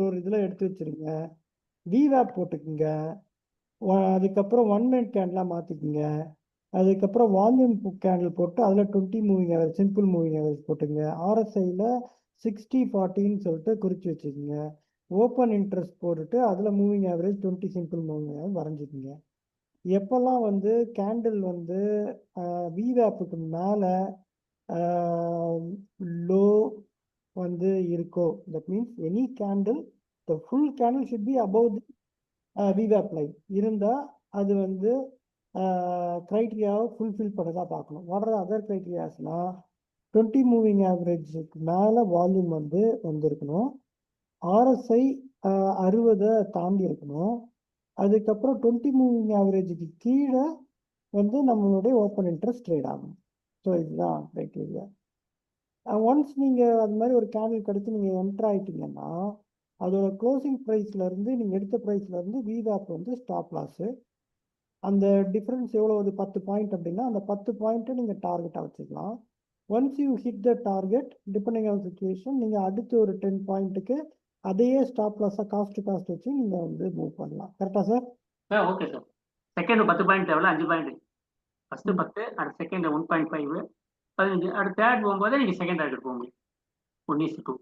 ஒரு இதுல எடுத்து வச்சிருங்க. விவேப் போட்டுக்குங்க. அதுக்கப்புறம் 1 மினிட் கேண்டிலா மாத்திக்குங்க. அதுக்கப்புறம் வால்யூம் கேண்டில் போட்டு அதில் 20 moving average simple moving average போட்டுங்க. ஆர்எஸ்ஐயில் 60-40ன்னு சொல்லிட்டு குறித்து வச்சுக்கோங்க. ஓப்பன் இன்ட்ரெஸ்ட் போட்டுட்டு அதில் moving average 20 simple moving average வரைஞ்சிக்கோங்க. எப்போல்லாம் வந்து கேண்டில் வந்து விவேப்புக்கு மேலே லோ வந்து இருக்கோ, that means any candle the full candle should be above the விவேப் லைன் இருந்தால் அது வந்து க்ரைட்டீரியாவை ஃபுல்ஃபில் பண்ணதாக பார்க்கணும். வாட் ஆர் அதர் க்ரைட்டீரியாஸ்னா 20 மூவிங் ஆவரேஜுக்கு மேலே வால்யூம் வந்து வந்திருக்கணும். ஆர்எஸ்ஐ 60 தாண்டி இருக்கணும். அதுக்கப்புறம் 20 மூவிங் ஆவரேஜுக்கு கீழே வந்து நம்மளுடைய ஓப்பன் இன்ட்ரெஸ்ட் ட்ரேட் ஆகும். ஸோ இதுதான் க்ரைட்டீரியா. ஒன்ஸ் நீங்கள் அது மாதிரி ஒரு கேண்டில் கிடைச்சி நீங்கள் என்டர் ஆகிட்டீங்கன்னா அதோட க்ளோசிங் ப்ரைஸ்லேருந்து நீங்கள் எடுத்த ப்ரைஸ்லேருந்து விவேப் வந்து ஸ்டாப் லாஸு. அந்த டிஃப்ரென்ஸ் எவ்வளோ, ஒரு 10 பாயிண்ட் அப்படின்னா அந்த 10 பாயிண்ட்டை நீங்கள் டார்கெட்டாக வச்சுக்கலாம். Once you hit the target depending on situation நீங்கள் அடுத்து ஒரு 10 பாயிண்ட்டுக்கு அதையே ஸ்டாப் லாஸாக காஸ்ட் வச்சு நீங்கள் வந்து மூவ் பண்ணலாம். கரெக்டாக sir? Okay sir. Second 10 point எவ்வளோ? 5 பாயிண்ட். ஃபர்ஸ்ட் 10, அடுத்த செகண்ட் 1.5, 15, அடுத்த தேர்ட் போகும்போது நீங்கள் செகண்ட் டார்கெட் போக முடியும் 1:2.